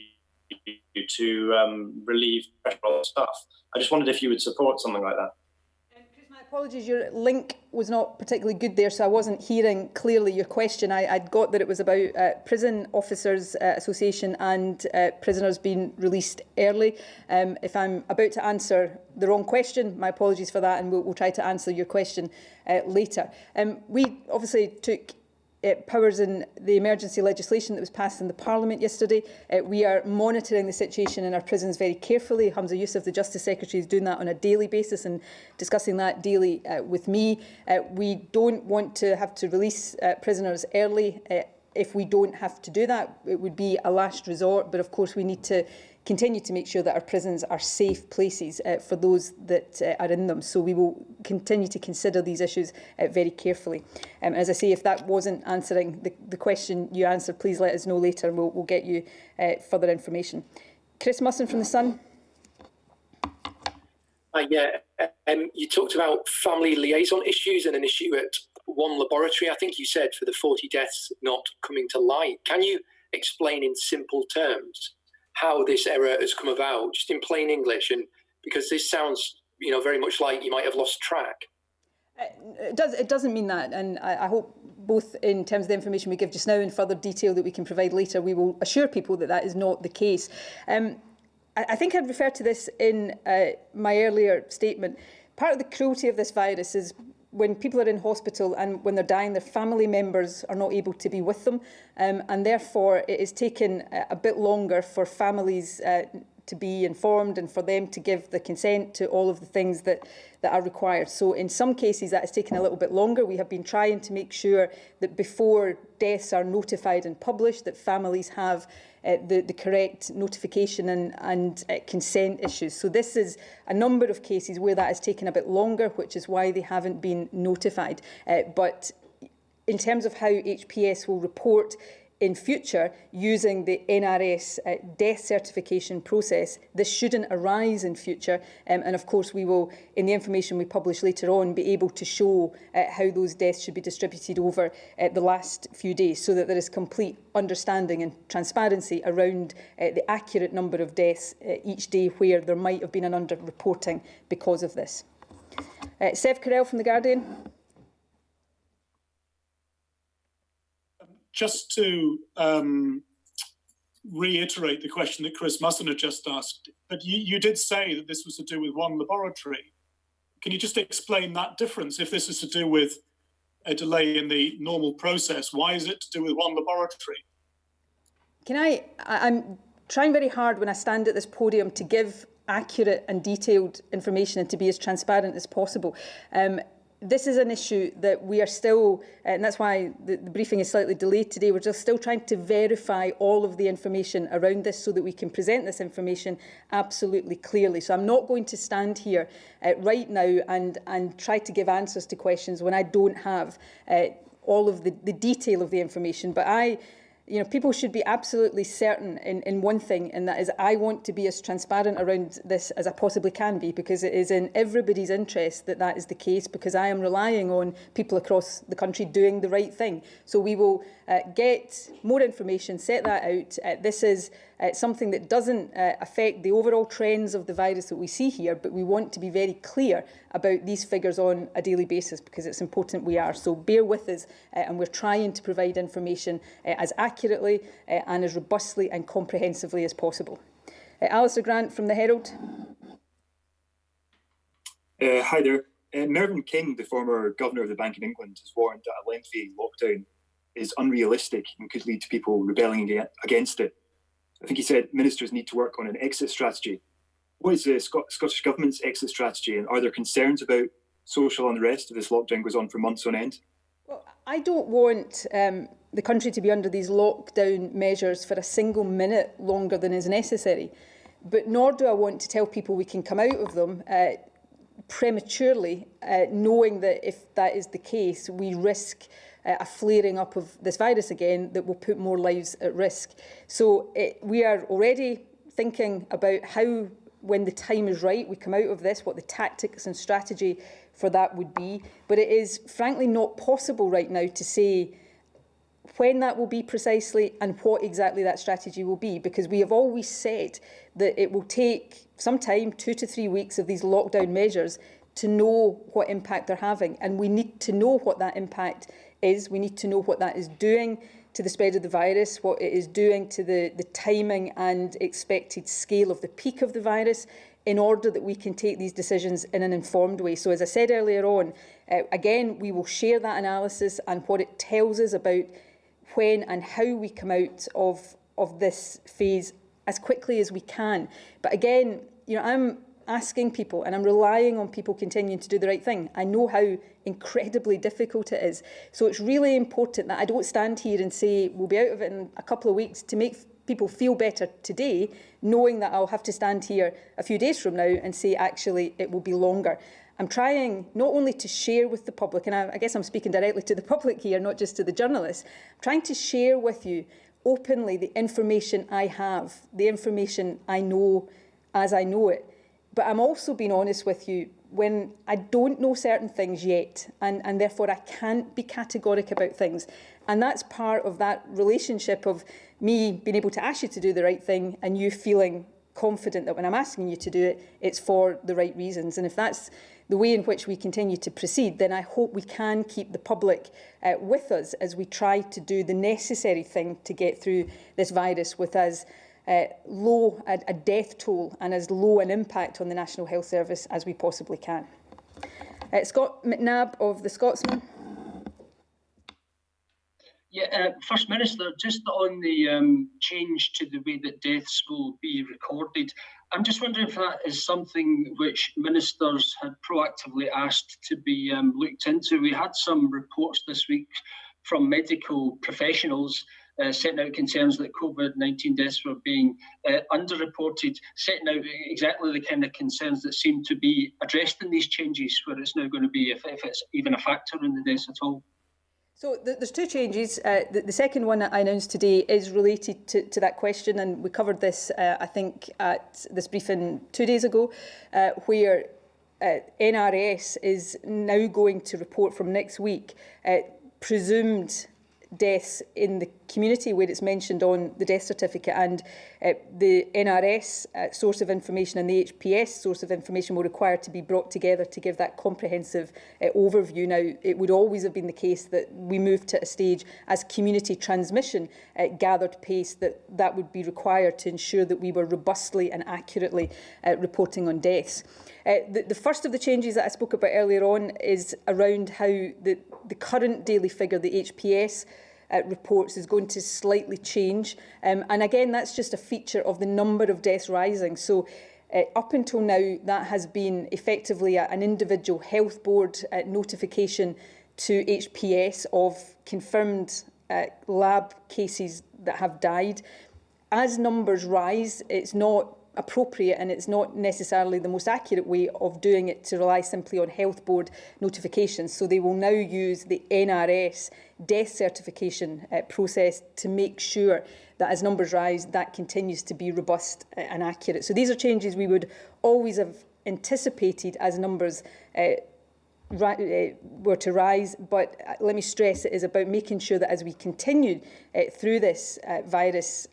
to relieve pressure on staff. I just wondered if you would support something like that. Chris, my apologies, your link was not particularly good there, so I wasn't hearing clearly your question. I'd got that it was about Prison Officers Association and prisoners being released early. If I'm about to answer the wrong question, my apologies for that, and we'll try to answer your question later. We obviously took powers in the emergency legislation that was passed in the Parliament yesterday. We are monitoring the situation in our prisons very carefully. Hamza Yousaf, the Justice Secretary, is doing that on a daily basis and discussing that daily with me. We don't want to have to release prisoners early. If we don't have to do that, it would be a last resort. But of course, we need to continue to make sure that our prisons are safe places for those that are in them. So we will continue to consider these issues very carefully. As I say, if that wasn't answering the question you answered, please let us know later and we'll get you further information. Chris Musson from The Sun. You talked about family liaison issues and an issue at one laboratory, I think you said, for the 40 deaths not coming to light. Can you explain in simple terms how this error has come about, just in plain English? And because this sounds, very much like you might have lost track. It doesn't mean that, and I hope both in terms of the information we give just now and further detail that we can provide later, we will assure people that that is not the case. I think I'd referred to this in my earlier statement. Part of the cruelty of this virus is when people are in hospital and when they're dying, their family members are not able to be with them. And therefore, it is taken a bit longer for families to be informed and for them to give the consent to all of the things that are required. So in some cases, that has taken a little bit longer. We have been trying to make sure that before deaths are notified and published, that families have the correct notification and consent issues. So this is a number of cases where that has taken a bit longer, which is why they haven't been notified. But in terms of how HPS will report in future using the NRS death certification process, this shouldn't arise in future. And of course, we will, in the information we publish later on, be able to show how those deaths should be distributed over the last few days, so that there is complete understanding and transparency around the accurate number of deaths each day where there might have been an under-reporting because of this. Sev Carell from The Guardian. Just to reiterate the question that Chris Musson had just asked, but you did say that this was to do with one laboratory. Can you just explain that difference? If this is to do with a delay in the normal process, why is it to do with one laboratory? I'm trying very hard when I stand at this podium to give accurate and detailed information and to be as transparent as possible. This is an issue that we are still, and that's why the briefing is slightly delayed today, we're just still trying to verify all of the information around this so that we can present this information absolutely clearly. So I'm not going to stand here right now and try to give answers to questions when I don't have all of the detail of the information. But people should be absolutely certain in one thing, and that is I want to be as transparent around this as I possibly can be, because it is in everybody's interest that that is the case, because I am relying on people across the country doing the right thing. So we will get more information, set that out. This is something that doesn't affect the overall trends of the virus that we see here, but we want to be very clear about these figures on a daily basis, because it's important we are. So bear with us, and we're trying to provide information as accurately and as robustly and comprehensively as possible. Alistair Grant from The Herald. Hi there. Mervyn King, the former Governor of the Bank of England, has warned that a lengthy lockdown is unrealistic and could lead to people rebelling against it. I think he said ministers need to work on an exit strategy. What is the Scottish Government's exit strategy, and are there concerns about social unrest if this lockdown goes on for months on end? Well, I don't want the country to be under these lockdown measures for a single minute longer than is necessary. but nor do I want to tell people we can come out of them prematurely, knowing that if that is the case, we risk a flaring up of this virus again that will put more lives at risk. So we are already thinking about how, when the time is right, we come out of this, what the tactics and strategy for that would be. But it is frankly not possible right now to say when that will be precisely and what exactly that strategy will be, because we have always said that it will take some time, 2 to 3 weeks of these lockdown measures, to know what impact they're having. And we need to know what that impact is. We need to know what that is doing to the spread of the virus, what it is doing to the timing and expected scale of the peak of the virus, in order that we can take these decisions in an informed way. So as I said earlier on, again, we will share that analysis and what it tells us about when and how we come out of this phase as quickly as we can. But again, I'm asking people and I'm relying on people continuing to do the right thing. I know how incredibly difficult it is. So it's really important that I don't stand here and say we'll be out of it in a couple of weeks to make people feel better today, knowing that I'll have to stand here a few days from now and say actually it will be longer. I'm trying not only to share with the public, and I guess I'm speaking directly to the public here, not just to the journalists, I'm trying to share with you openly the information I have, the information I know as I know it. But I'm also being honest with you when I don't know certain things yet, and therefore I can't be categoric about things. And that's part of that relationship of me being able to ask you to do the right thing and you feeling confident that when I'm asking you to do it, it's for the right reasons. And if that's the way in which we continue to proceed, then I hope we can keep the public with us as we try to do the necessary thing to get through this virus with as low a death toll and as low an impact on the National Health Service as we possibly can. Scott McNabb of The Scotsman. Yeah, First Minister, just on the change to the way that deaths will be recorded, I'm just wondering if that is something which ministers had proactively asked to be looked into. We had some reports this week from medical professionals setting out concerns that COVID-19 deaths were being underreported, setting out exactly the kind of concerns that seem to be addressed in these changes, where it's now going to be, if it's even a factor in the deaths at all. So there's two changes. The second one that I announced today is related to that question, and we covered this, I think, at this briefing 2 days ago, where NRS is now going to report from next week presumed deaths in the community where it's mentioned on the death certificate, and the NRS source of information and the HPS source of information will require to be brought together to give that comprehensive overview. Now, it would always have been the case that we moved to a stage as community transmission gathered pace that would be required to ensure that we were robustly and accurately reporting on deaths. The first of the changes that I spoke about earlier on is around how the current daily figure, the HPS reports, is going to slightly change. And again, that's just a feature of the number of deaths rising. So up until now, that has been effectively an individual health board notification to HPS of confirmed lab cases that have died. As numbers rise, it's not appropriate and it's not necessarily the most accurate way of doing it to rely simply on health board notifications. So they will now use the NRS death certification process to make sure that as numbers rise, that continues to be robust and accurate. So these are changes we would always have anticipated as numbers were to rise, but let me stress, it is about making sure that as we continue through this virus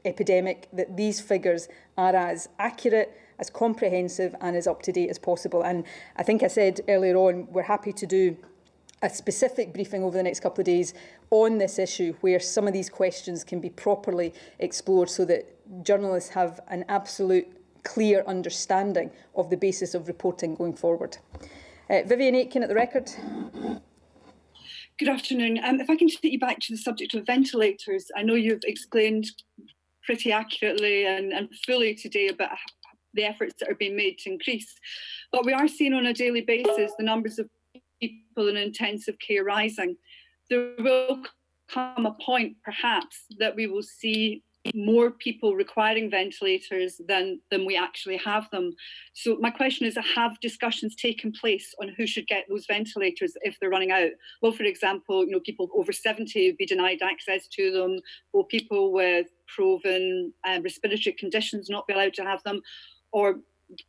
epidemic, that these figures are as accurate, as comprehensive and as up-to-date as possible. And I think I said earlier on, we're happy to do a specific briefing over the next couple of days on this issue, where some of these questions can be properly explored so that journalists have an absolute clear understanding of the basis of reporting going forward. Vivian Aitken at The Record. Good afternoon. If I can take you back to the subject of ventilators, I know you've explained pretty accurately and fully today about the efforts that are being made to increase. But we are seeing on a daily basis the numbers of people in intensive care rising. There will come a point, perhaps, that we will see more people requiring ventilators than we actually have them. So my question is, have discussions taken place on who should get those ventilators if they're running out? Will, for example, people over 70 be denied access to them? Will people with proven respiratory conditions not be allowed to have them? Or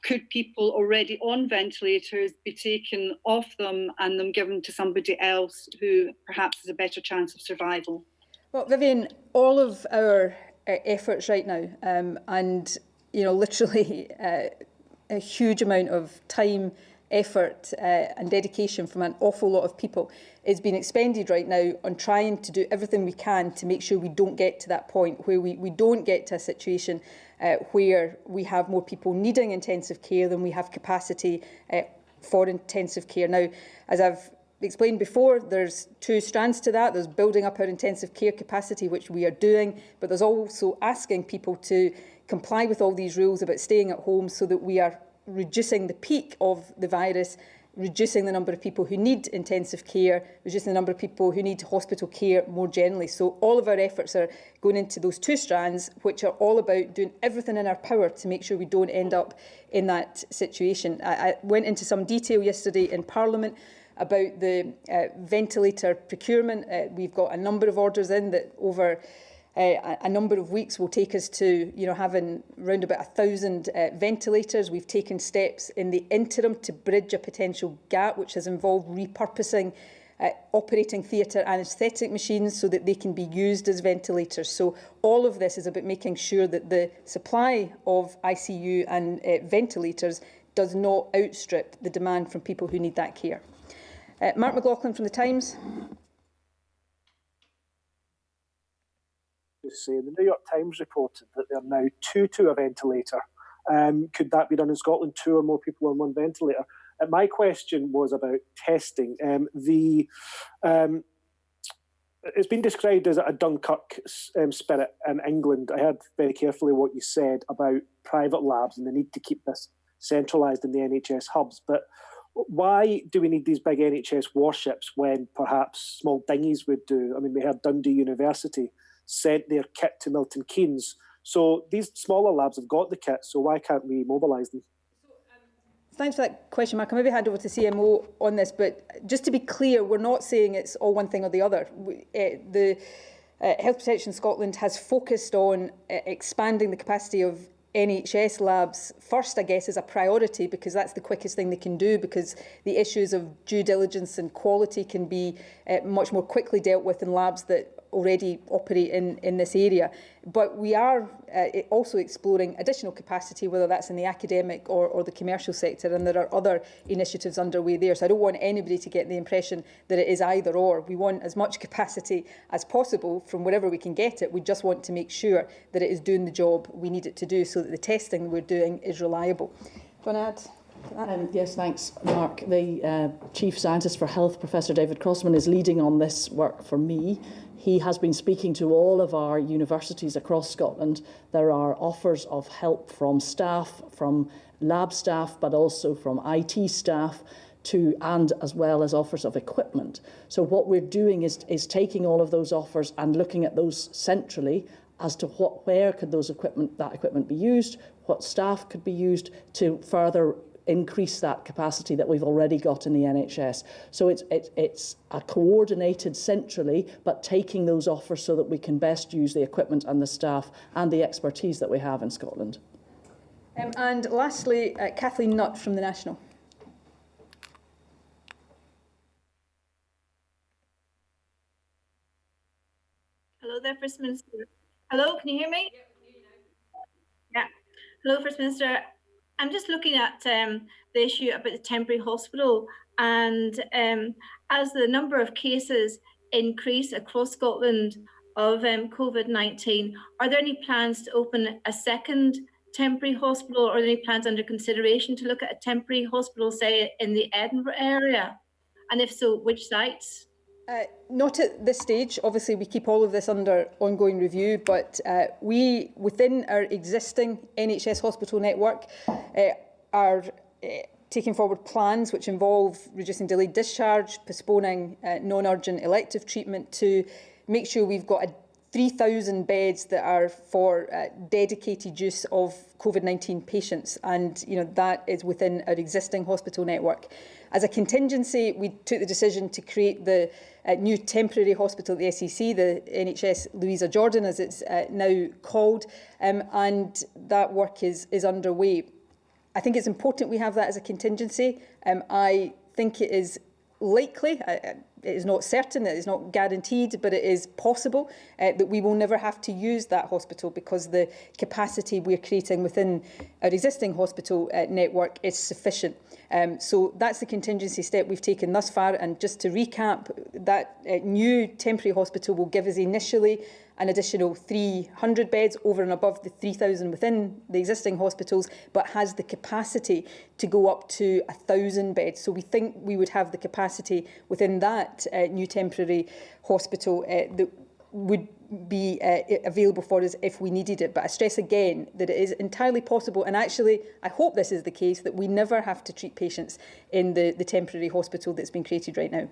could people already on ventilators be taken off them and them given to somebody else who perhaps has a better chance of survival? Well, Vivian, all of our efforts right now, and literally a huge amount of time, effort and dedication from an awful lot of people is being expended right now on trying to do everything we can to make sure we don't get to that point where we don't get to a situation where we have more people needing intensive care than we have capacity for intensive care. Now, as I've explained before, there's two strands to that. There's building up our intensive care capacity, which we are doing, but there's also asking people to comply with all these rules about staying at home so that we are reducing the peak of the virus, reducing the number of people who need intensive care, reducing the number of people who need hospital care more generally. So all of our efforts are going into those two strands, which are all about doing everything in our power to make sure we don't end up in that situation. I went into some detail yesterday in Parliament about the ventilator procurement. We've got a number of orders in that over a number of weeks will take us to having around about 1,000 ventilators. We've taken steps in the interim to bridge a potential gap, which has involved repurposing operating theatre anaesthetic machines so that they can be used as ventilators. So all of this is about making sure that the supply of ICU and ventilators does not outstrip the demand from people who need that care. Mark McLaughlin from The Times. Say the New York Times reported that there are now two to a ventilator. Could that be done in Scotland? 2 or more people on one ventilator? My question was about testing. It's been described as a Dunkirk spirit in England. I heard very carefully what you said about private labs and the need to keep this centralised in the NHS hubs. But why do we need these big NHS warships when perhaps small dinghies would do? I mean, we heard Dundee University sent their kit to Milton Keynes. So these smaller labs have got the kit, so why can't we mobilise them? Thanks for that question, Mark. I'll maybe hand over to CMO on this, but just to be clear, we're not saying it's all one thing or the other. The Health Protection Scotland has focused on expanding the capacity of NHS labs first, I guess, is a priority because that's the quickest thing they can do, because the issues of due diligence and quality can be much more quickly dealt with in labs that already operate in this area. But we are also exploring additional capacity, whether that's in the academic or the commercial sector, and there are other initiatives underway there. So I don't want anybody to get the impression that it is either or. We want as much capacity as possible from wherever we can get it. We just want to make sure that it is doing the job we need it to do so that the testing we're doing is reliable. Do you want to add? Yes, thanks, Mark. The Chief Scientist for Health, Professor David Crossman, is leading on this work for me. He has been speaking to all of our universities across Scotland. There are offers of help from staff, from lab staff, but also from IT staff, and as well as offers of equipment. So what we're doing is taking all of those offers and looking at those centrally as to where could that equipment be used, what staff could be used to further increase that capacity that we've already got in the NHS. So it's a coordinated centrally, but taking those offers so that we can best use the equipment and the staff and the expertise that we have in Scotland. And lastly, Kathleen Nutt from The National. Hello there, First Minister. Hello, can you hear me? Yeah. Hello, First Minister. I'm just looking at the issue about the temporary hospital, and as the number of cases increase across Scotland of COVID-19, are there any plans to open a second temporary hospital, or are there any plans under consideration to look at a temporary hospital, say, in the Edinburgh area? And if so, which sites? Not at this stage. Obviously, we keep all of this under ongoing review, but we, within our existing NHS hospital network, are taking forward plans which involve reducing delayed discharge, postponing non-urgent elective treatment to make sure we've got 3,000 beds that are for dedicated use of COVID-19 patients, and that is within our existing hospital network. As a contingency, we took the decision to create the new temporary hospital at the SEC, the NHS Louisa Jordan, as it's now called, and that work is underway. I think it's important we have that as a contingency. I think it is likely, it is not certain, it is not guaranteed, but it is possible that we will never have to use that hospital because the capacity we're creating within our existing hospital network is sufficient. So that's the contingency step we've taken thus far. And just to recap, that new temporary hospital will give us initially an additional 300 beds over and above the 3,000 within the existing hospitals, but has the capacity to go up to 1,000 beds. So we think we would have the capacity within that new temporary hospital that would be available for us if we needed it. But I stress again that it is entirely possible, and actually I hope this is the case, that we never have to treat patients in the temporary hospital that's been created right now.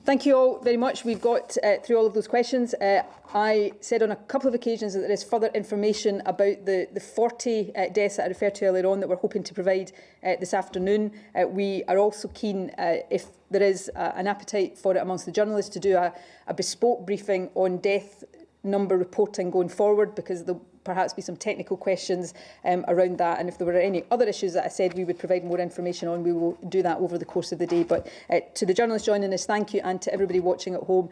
Thank you all very much. We've got through all of those questions. I said on a couple of occasions that there is further information about the 40 deaths that I referred to earlier on that we're hoping to provide this afternoon. We are also keen, if there is an appetite for it amongst the journalists, to do a bespoke briefing on death number reporting going forward, because there'll perhaps be some technical questions around that, and if there were any other issues that I said we would provide more information on, we will do that over the course of the day. But to the journalists joining us, thank you, and to everybody watching at home,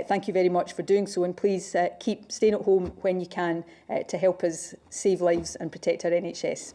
thank you very much for doing so, and please keep staying at home when you can to help us save lives and protect our NHS.